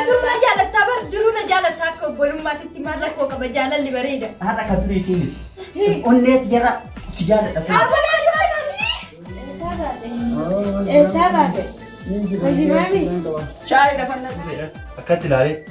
درنا جالت تبر درنا جالت هاكو بولما تتمرة كوكا بجالة اللي بريدة هذا كتري كيني قلت جرا سجادة أبلا إيه سبعة مامي شاي دفنا أكتل عليه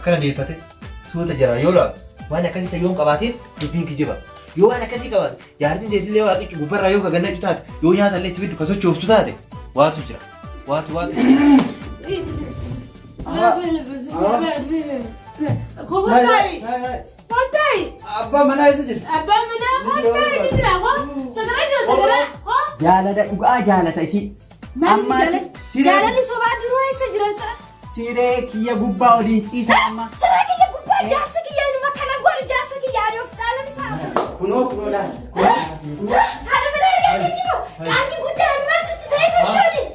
أكنا ديفتة سوت جرا يولا وانا كذي يوم كباتين يبين كجبا يو أنا كذي كبات ياردين جدي ليه واقعي وبرا يو كجنة جتات يو نيا تلي تبي تكسر شوف جتات واتو جرا واتو فاتاي أبا منا يسجل أبا منا فاتاي كذا هو سجلا جالة ده جالة تيسي أما جالة دي سواد روح يسجل سيرك يا بوبا وديتي سامع سرك يا بوبا جاسك يا إنه مكان أقول جاسك يا عارف تعال نسافر كنو لا هذا من الرياض تيجو عندي قلت أنا ما ستتهيك شغلي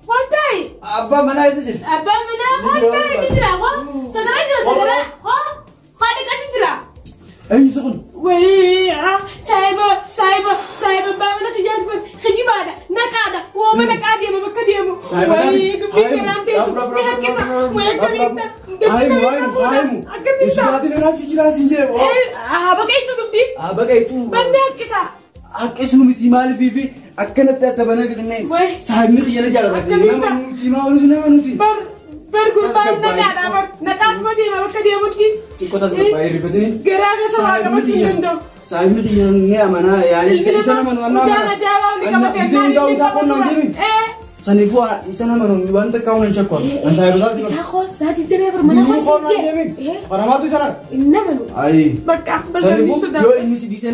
فاتاي أبا منا يسجل أبا منا فاتاي كذا هو سجلا هو خالد كذا جرا أي سكون وي سايبة بابنا خجيب هذا نكادا وما نكادي ما بكدي وي كبير كلام تيسو كيسا وي كبير أكيسنو متيمال فيفي أكنت تبنا كده سامي خيانة جالس ما متيمال ولا سنا ما نتي برغوبان نكادا نكاد ما دي ما بكدي متي كوتا سبعة ريفتني غراغا سوا كمتي ندو سامي خيانة أمانة يعني إنسان ما نوانا سنفوا إنسان ما نوان تكاون نشكوا أنت هاي بذات ساخو ساتي تريفر ما نخش أنا ما تقول أنا إنما أي بس يو إني سيدي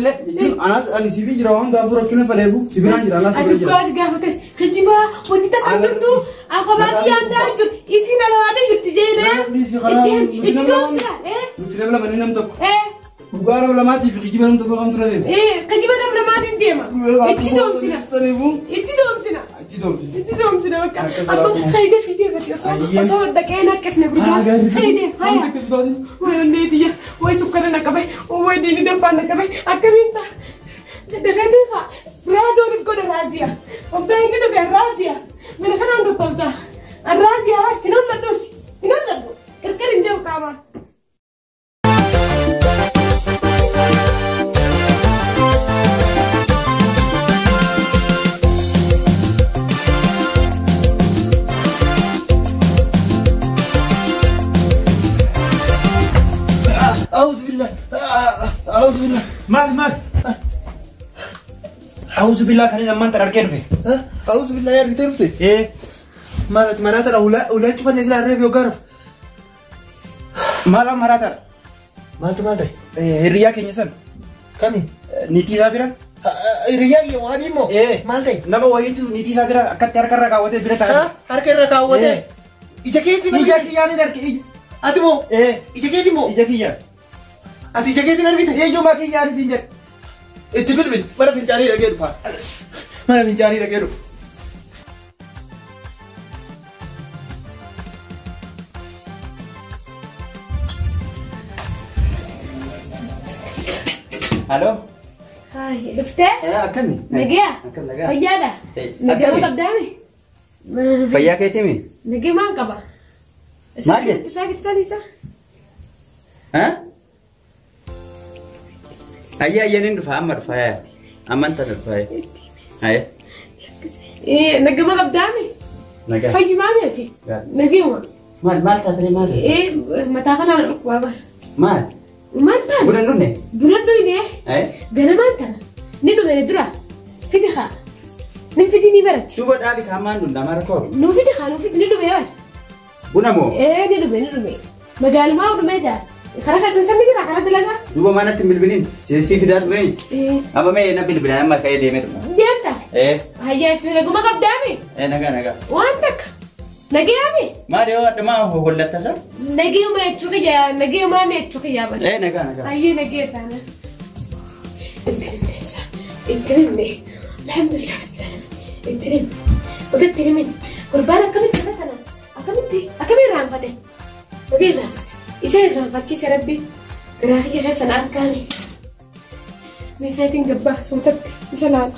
أنا سيفي جراوان غافور كنا فليفو سيبنا جرانا سيبنا جرانا أتوقع غافور خجيبا ونيتا تندو أخواتي عندها جر إسينا لو هذا يرتجينا إنتي دوم سلا نتلم لا مني نمتك بقارا ولا ما تيجي خجيبا نمتك كم ترى ده خجيبا نملا ما تنديما إنتي دوم سلا سنفوا إنتي دوم سلا إنتي دوم سلا بكا أبو خيدة في دي فتي أصور دكينا كسنا برجع خيدة هيا وينيديا ويسكرنا كبي ويديني دفعنا كبي أكبينتا دفعتها راجع ونقول راجع وبدأنا ندفع راجع من خلنا نطلع الراجع هنا ندوسي هنا ندو كركرين جو كمان أعوذ بالله أعوذ بالله مال أعوذ بالله كان لما أنت ركير فيه أعوذ بالله يا رجال ترفتي إيه مرات أولا تشوف نزل الريب يقرب مالا مرات مالته الرياك ينسن كمي نيتي سافرة الرياك يا وهابي مو إيه مالته نما وهيتو نيتي سافرة أكتر كرر كاوته بريتا هركر ركاوته إجاكيتي إجاكي يعني نركي أتمو إيه إجاكيتي مو إجاكي يعني أتي إجاكيتي نركي إيه جو ما كي يعني زينجر أنت بالبل مرة في الجاري رجال فا ما في جاري رجالو Halo. Hai, dufte? Akami. Nagia. Akam naga. Fayyada. Nagia ma qabdaami. Fayyaa keetimi? Nagia maan qaba. Maal jedhe? Isaa jirtanisa. Ayyaa ayyaniin dhufa amma dhufa yaati. Amanta dhufa yaati. Ayya. Nagia ma qabdaami. Nagaa. Fayyumaa mi'ati. Nagiuma. maal taatee maal? Mataa kanaan dhukkuba. Maal? Maantaan. Bulan dhunne? Bulan dhuyne. Gana maantaan. Ni dhume dura. Fidi haa. Ni fidi ni baratti. Duuba dhaabi kaamaan dhunda mara koo. Nu fidi haa nu fidi ni dhume yaa. Buna moo? Ni dhume. Magaaluma dhume jaa. Karaa kasan sammi jira karaa dalagaa. Duuba maanatti bilbilin. Si fidaa dhume. Amma mee na bilbilan amma ka'ee deemee dhufa. Deemta. Hayyaa fi naguma qabdaami. Nagaa. Waan takka. Nagayame. Mario adama hollata sa? Nagayuma chukiya, nagayuma me chukiya ba. Naga. Ayye nagaytana. Intrim. Alhamdulillah. Intrim. Ugat tirimin. Qurbana kamit tabatana. Akamit ramfate. Ugat ramfate. Isa ramfachi sarabbi. Grahiya hasan arkani. Me kaitin gabba sutat isa lala.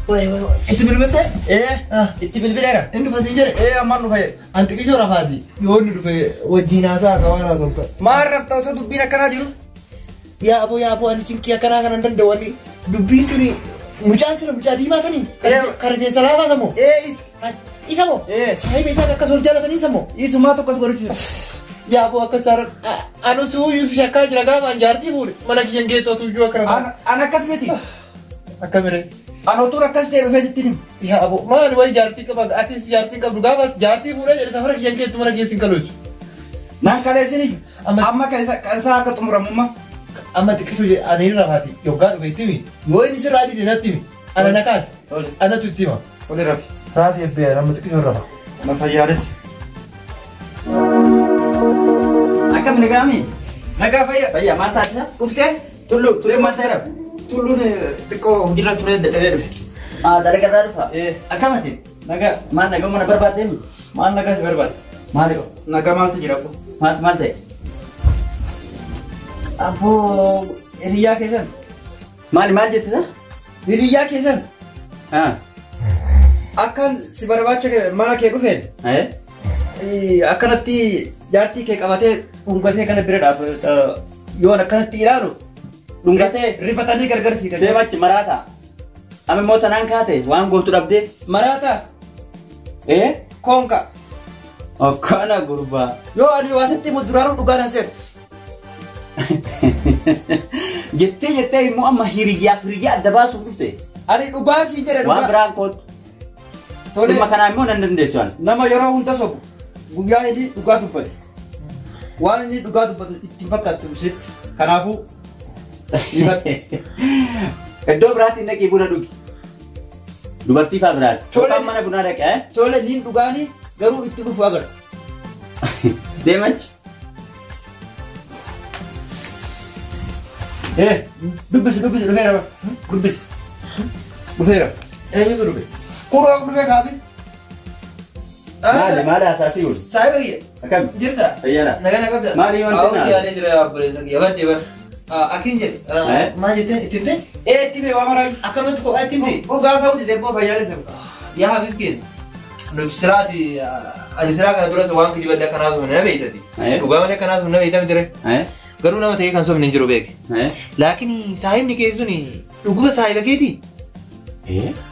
Wai, itu bilbete? Itu bilbilera. Ini pasti jadi. Aman nu faye. Anti kisah orang fadi. Yoni tu wajina sa kawan asal tu. Maraf tau tu dubina kana jiru. Ya abu ani cingkia kana dan dewani. Dubin tu ni mujan di masa ni. Karena salah apa kamu? Isa mo. Saya bisa kakak surjala tadi samo. Isu ma to kas goru. Ya abu akasar anu su yus syaka jeraga manjarti bur. Mana kian gitu tu jua kerana. Anak kas beti. Akamere. Ano tu rakas de fesitinim. Ya abu mana wai jarti ka bag atis jarti ka brugawa jarti pura jadi safar kian gitu mana kian singkaluj. Nah kale sini. Amma kaisa ka tumura mumma. Amma tikitu je anir rahati. Yoga betimi. Yo ini seradi de natimi. Ana nakas. Ana tutima. Ole rafi. Rafi ebbe amma tikitu rafa. Ma fayares. Akam negami. Naga faya mata aja. Ufte? Tulu mata rap. Tulu ne teko hujra ture de de. Dari kata rufa. Akamati. Naga mana berbatin. Mana naga berbat. Mana naga mal tu jirapo. Mal te. Apo riya kesan. Mal jetu sa? Riya kesan. Akan si barbacha ke mana ke rufen. Akanatti jarti ke kamate ungate kana birada yo akanatti iraro. Dungate rifatani gargar fi kan. Demach marata. Ame mota nan kate wan gotu dabde marata. Konka. Kana gurba. Yo ani wasatti muduraro dugaran set. Jette immo amma hiriya dabasu dufte. Ani dugasi jere duga. Wan bran kot. Tole makana immo nan ndesuan. Nama yoro unta sobu. Guyyaa inni dhugaa dubbate. Waan inni dhugaa dubbatu itti fakkaatu sit. Kanaafuu iddoo biraatti naqii buna dhugi. Dubartii fa'aa biraati. Tole mana bunaa dhaqee. Tole niin dhugaanii garuu itti dhufu agarra. Deemachi. Dubbisi dhufeera. Dubbisi. Dhufeera. Eenyutu dhufe? Kuroo dhufe kaafi. Maali asasi ul. Saya bagi. Akam. Jirta. Ayyana. Naga bisa. Maali wanti na. Aku ada jira beresa ya bade bar. Akin je. Ma jete itinte? Tibe wa mara. Akam tu ko itinte. Bu ga saudi de bo bayale sam. Ya habib kin. No sirati ali siraka dura so wan kijiba da kana zo na beitati. Uga mane kana zo na beitami dire. Garu na mate kan so min jiro bek. Lakini sahib ni kesu ni. Uga sahib keti.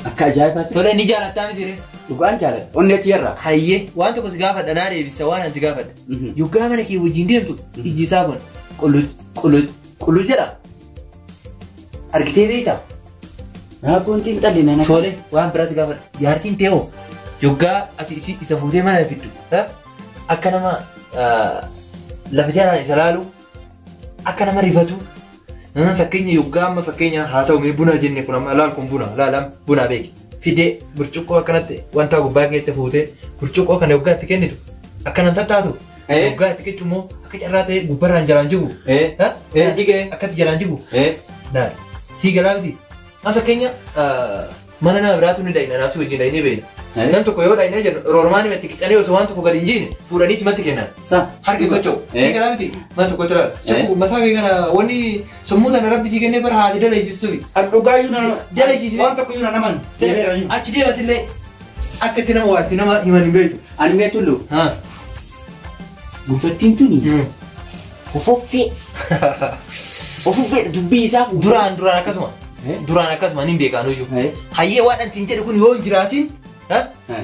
Akka ajaiba. Tole ni jala tami dire. Dhugaan jaalladha. Onnee tiyarraa. Hayyee waan tokko si gaafadha naa deebisa waan ani si gaafadha. Yoggaa mana kee wajjin deemtu ijji isaa kun qullut jedha. Argitee beektaa? Raabboon xiinxalli nana. Tole waan biraa si gaafadha. Jaartiin tee'oo yoggaa ati isa fuutee mana fiddu akka nama lafa jalaan isa laalu akka nama rifatu fakkeenya yoggaa amma fakkeenya haa ta'u mee buna jenne kun amma laal kun buna beeki. Fide burcuqqoo akkanatti wanta gubbaa keetti fuutee burcuqqoo kana yoggaa itti kennitu akkanan tattaatu yoggaa itti kechu immoo akka carraa ta'e gubbarraan jalaan jigu jigee akkatti jalaan jigu naal sii galaa miti an fakkeenya mana nama biraatu ni dha'ina naaf si wajjin dha'inee beekna nam tokko yoo dha'inee jennu roormaanii matti qicanii osoo waan tokko gadi hin jiine fuudhanii simatti kennan harki socho'u sii galaa miti mana tokko jira siku mataa kee kana wanni sammuu tana rabbi sii kennee bara haati dalaisiisuufi dhugaayyuu nama dalaisiisi waan tokko iyyuu naman achi deematillee akka itti nama waatti nama himan hin beektu. Ani mee tullu. Gufattiin tuni. Ofoffee dubbii isaa duraan akkasuma ni beekaan iyyuu. Hayyee waan antiin jedhu kun yoo hin jiraatin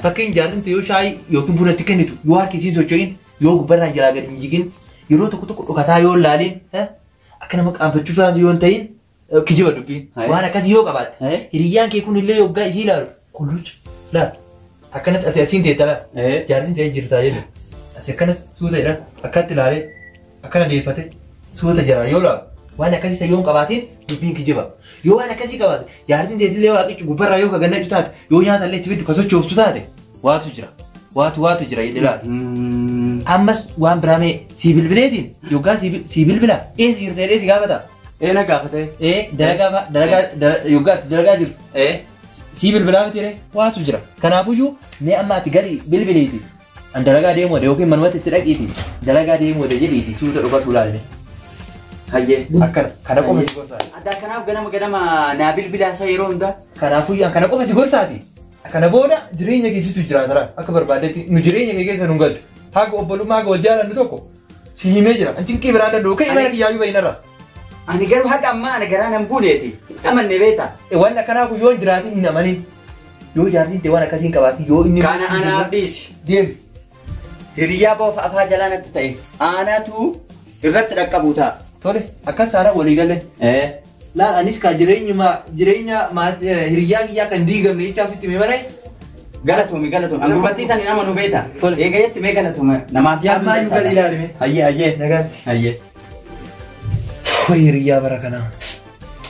fakkeenya jaartin ta'e yoo shaayii yookiin buna itti kennitu yoo harkisiin socho'in yoo gubbarraan jalaa gadi hin jigin yeroo tokko dhokataa yoo laalin akka nama qaanfachuuf yoo hin ta'in kijiba dubbiin waan akkasii yoo qabaatte hiriyyaan kee kun illee yoggaa isii ilaalu qullucha laal akkanatti ati asiin teetta laal jaartin ta'e jirtaa jedhu asi akkanas suuta jedhan akkatti ilaalee akkana deeffate suuta jiraan yoo laalu waan akkasii isa yoon qabaatiin dubbiin kijiba. Yoo waan akkasii qabaate jaartiin teetillee waaqichi gubbarraa yoo kagannachu taate yoo nyaata illee itti fiddu ka sochooftu taate waatu jira. Waatu jira jedhela. Ammas waan biraamee si bilbileetiin yookaan si bilbila eessi jirtee eessi gaafata. Na gaafate. Dalagaa jirtu. Si bilbilaa miti ree waatu jira. Kanaafuyyuu mee amma ati gadi bilbileeti. An dalagaa deemuu dha yookiin manumatti itti dhaqiiti. Dalagaa deemuu dha jedhiiti suuta dhufatu laalee. Hayyee. Akkana kana qofa si gorsaati. Adda kanaaf ganama naa bilbilaa isa yeroo hundaa. Kanaafuyyuu kana qofa si gorsaati. Kana booda jireenya keessattu jiraatara akka barbaadetti nu jireenya kee keessa nu galchu. Haga obbolummaa haga wajjaalannu tokko si himee jira. An cinqii biraan danda'u ka'ii mana kiyyaayyuu bahinarra. Ani garuu haga ammaa ana garaa nan buuneeti. Amanne beektaa. Waan akkanaa kun yoo hin jiraatiin hin amanin. Yoo jaartiin ta'e waan akkasiin qabaati yoo inni. Kana anaaf dhiisi. Deemi. Hiriyaa boof afaa jalaa natti ta'e. Aanatu irratti dhaqqabu ta'a. Tole akkas saara walii galee. Laal anis ka jireenya hiriyaa kiyyaa kan diigamne jechaaf sitti mee baree. Galatoomi. An gurbattii sanii nama nu beektaa. Eegayetti mee galatooma. Namaaf yaadu. Ammaa nu gal ilaalime. Hayyee. Nagaatti. Hayyee. Hiriyaa bara kanaa.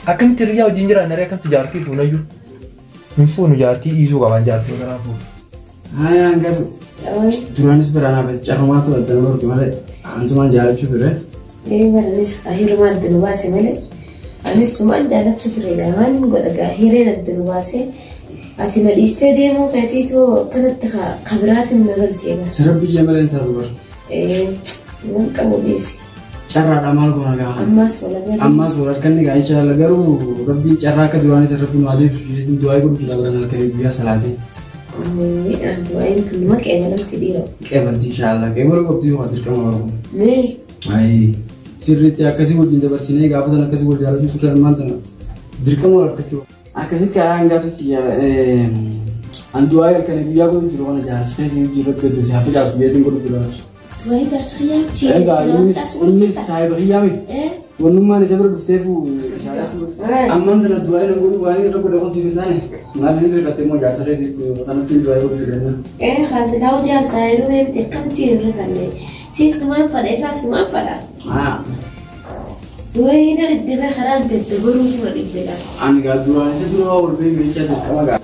Akkamitti hiriyaa wajjin jiraan naree akkamitti jaartii fuunayyuu. Hin fuunu jaartii dhiisuu qaban jaartii kanaa fuunu. Hayaan galu. Duraanis biraan hafeeti carrumaatu adda nu arge malee antumaan jaalachuu ture. Baranis hiruma adda nu baase malee anis sumaan jaalachuu ture gaamaan hin godha hireen adda nu baase ati na dhiistee deemuu feetiitoo akkanatti kabiraatiin na galcheedha. Tarabbi jee malee hin taatu bara. Waan qabu dhiisi. Carraadha maal goona gaafa. Ammaas wal arganni gaa'ichaa garuu rabbiin carraa akka duraanis irratti nu adeemsu du'aa gurguddaa biraa halkanii guyyaa salaatee. Du'aayin kun nama qeebalamti dhiiroo. Qeebalti inshaallah qeebaluu qabdii waan dirqama barbaadu. Mee. Ayi sirriitti akkasii wajjin dabarsinee gaafa sana akkasii wal jaalachuu turre maal tana dirqama wal argachuu. Akkasitti haayaan gaatutti an du'aa halkanii guyyaa godhu jiru kana jaalasi keessi hojii rakkatu si hafi jaalatu beetiin godhu jiraatu. Du'aayi jaarsa xiyyaatti. Egaa inni saayiba xiyyaami. Wannummaan isa bira dhufteefu amman tana du'aayi na godhu waan irra godha qonsi bisaane maal isin irratti immoo jaarsa kanatti du'aayi godhu jireenya. Haasilaa hojii haasa'ee reebite akkamitti irra kanneen siis numaan fadha isaas numaan fadha. Du'aayi na dhibbe karaan tette godhuu fura dhibbeedha. Ani gaa duraan isa dura waa wal beeku jechaa dirqama gaa.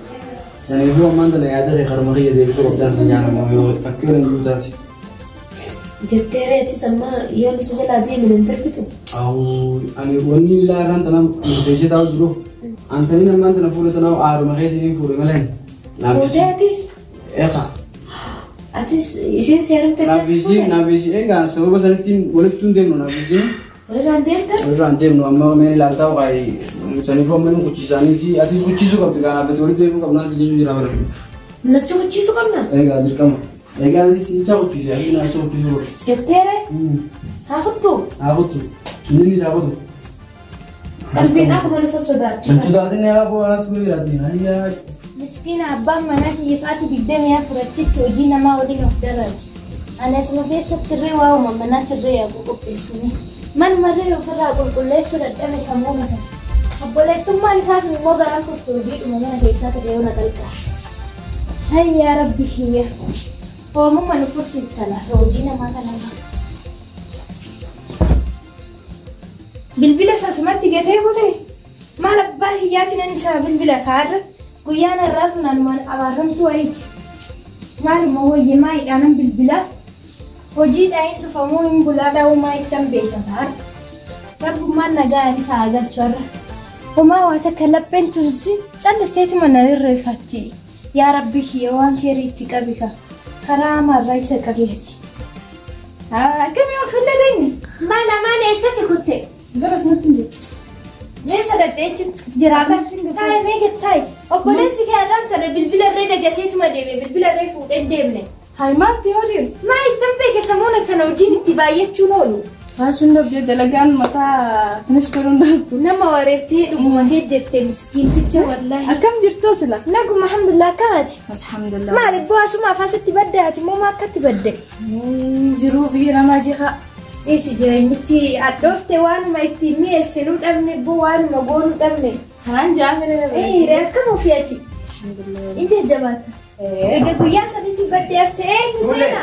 Saniifuu amman tana yaadate karma kiyya deebisuu qabdaan san jaalamu yoo akka yoo hin taate. Jettee reettis amma yoon isa jalaa deemin hin darbitu. Ani wanni ilaalaan tana murteessee taa'u jiruuf antanii namaan tana fuula tanaaf aaruma keetiin fuudhe malee. Fuudhee atis? Eeqa. Atis isheen seerumte Naafisii eegaa sababa sanittiin walitti hin deemnu naafisiin. Walirraan deemta? Walirraan deemnu amma meen ilaaltaa waa'ee saniifuu amma nu kuchiisanii atis kuchiisuu qabdi gaa dhaabbate walitti deemuu qabnaa si jechuu jira bara. Nachi kuchiisuu qabna? Eegaa dirqama. Egaa ni cha kuchiisee ani na cha kuchiisuu. Jetteere? Haa kuttu? Haa kuttu. Inni isaa kuttu. Qalbiin akkuma isa sodaachisa. Sodaatini haa bohaas guyyaa jiraatti. Hayyaa. Miskiina abbaan manaa kiyyasaati 24 hojii namaa waliin of darara. Ani asuma keessatti irree waa uumamanaatti irree yaa'u qopheessuni. Manmarree ofirraa qulqulleessuu dadhabe sammuu mata. Obboleettummaan isaas immoo garaan kurtuu hojiidhuma mana keessaa ta'ee ona qalqa. Hayyaa rabbi kiyya. Oomummaa nu fursiistala hojii namaa kanarra. Bilbila saasumatti gatee kute maal abbaa hiyyaatiin ani isaa bilbila kaarra guyyaan irraa sun anumaan abaarramtu wayiiti. Maalummaa wayye maayidhaanan bilbila hojiidhaa hin dhufamuu hin bulaa dhaa'umaa ittan beekataa. Rabbummaan nagaan isaa galchuarra. Homaa waa takka lapheen tursi callisteetuma na irreeffatti. Yaa rabbi kiyya waan keeriitti qabika. Karaa amarraa isa qabeeti. Akkamii of hundadeenye? Maal eessatti kutte? Garas nutti hin jirtu. Meeshaa gadhee jechuun jiraata. Taa'ee meeqa taa'e? Obboleessi kee irraan tana bilbila irree dagateetuma deeme bilbila irree fuudhee deemne. Hayi maalti horiin? Maa ittan beeke samuun akkana hojiin itti baay'achuun oolu. Faashiin dhabdee dalagaan mataa kunis godhuun darbu. Nama wareertee dhuguma kee jettee miskiinticha wallaahi. Akkam jirtu sila? Naguma alhamdulillah akkamaati. Alhamdulillah. Maali bu'aasuma afaasitti baddaati moo maa akkatti badde? Jiruu biyya namaa jira. Eessi jireenyitti addoofte waanuma ittiin mi'eessinuu dhabne waanuma goonuu dhabne. Kanaan jaamire Re'ee akkam ofiyaati? Alhamdulillah. Inni jajjabaata. Egaa guyyaa sadiitti baddee haftee eenyu seena?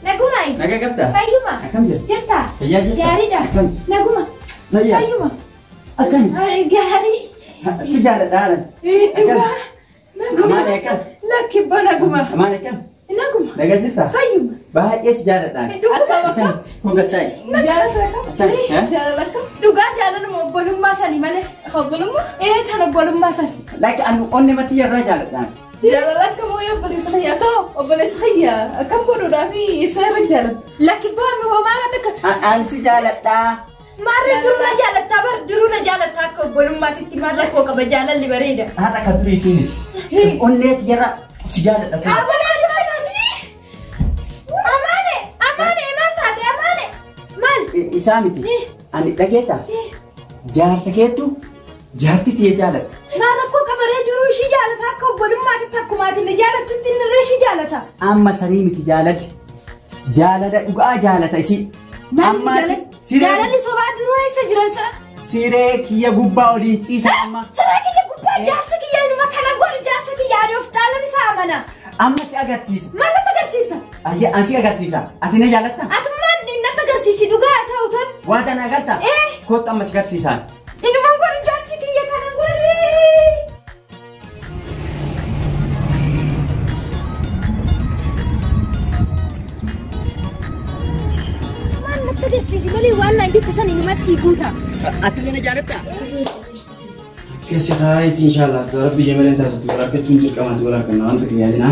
Nagumaayi. Naga qabda. Fayyuma. Akkam jirta? Jirta. Fayyaa jirta? Gaariidha. Akkam? Naguma. Naya. Fayyuma. Akan. Gaarii. Si jaaladhaan. Dhugaa. Maali akkan? Lakkibba naguma. Maali akkan? Naguma. Daga jirta? Fayyuma. Baay'ee si jaaladhaan. Dhugaa. Hoggataa. Dhugaa jaalaluma obbolummaa sanii malee. Obbolummaa? Tan obbolummaa sanii. Lakki anu onni mati irraa jaaladhaan. Jaalala akka moo obboleessa fayyaa too obboleessa fayyaa akkam godhuudhaa fi isa irra jaalala. Lakkibba mi homaa takka. An si jaaladhaa. Maarree duruu na jaalattaa bar duruu na jaalattaa akka obbolummaatitti maarra koo qaba jaalalli bareeda. Haadha kan turiitiin. Onneet jara si jaaladha. Abbolaan baadhanii. Amaane maal taate amaane maal. Isaa miti. Ani dhageeta. Jaarsa keetu jaarti tiyee jaaladha. Maarra koo qabaree duruu ishii jaalata akka obbolummaatitti akkumaati ni jaalattutti inni irra ishii jaalata. Amma sanii miti jaaladha. Jaalala dhugaa jaalata isii. Amma jaalalli sobaa duruu eessa jiran sira? Siree kiyya gubbaa waliin ciisa amma. Siree kiyya gubbaa jaarsa kiyya inuma kana godhu jaarsa kiyya ani of caalan isaa amana. Amma si agarsiisa. Maaltu agarsiisa? Ayya an si agarsiisa. Ati na jaalatta? Atummaan natti agarsiisi dhugaa ta'u ton. Wanta na agarta? Kootu amma si agarsiisaan. Inumaan godhu jaarsi kiyya kana godhu. Agarsiisi malee waan naan jirtu san inuma sii guuta. Ati na jaalatta? Keessi haayiti inshallah gara biyya malee taatu gara argachuun dirqamaati wal arganna wanta kiyyaadina.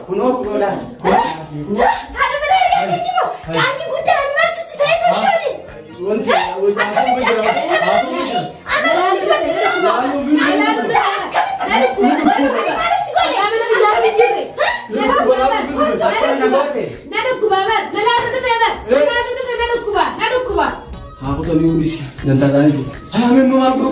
Kunoo dha. Haadha malee reetii moo qaanqii guddaan maal sitti ta'e toshaani. Wanti aku tadi udah sih dan tadi aja. Ayo memang aku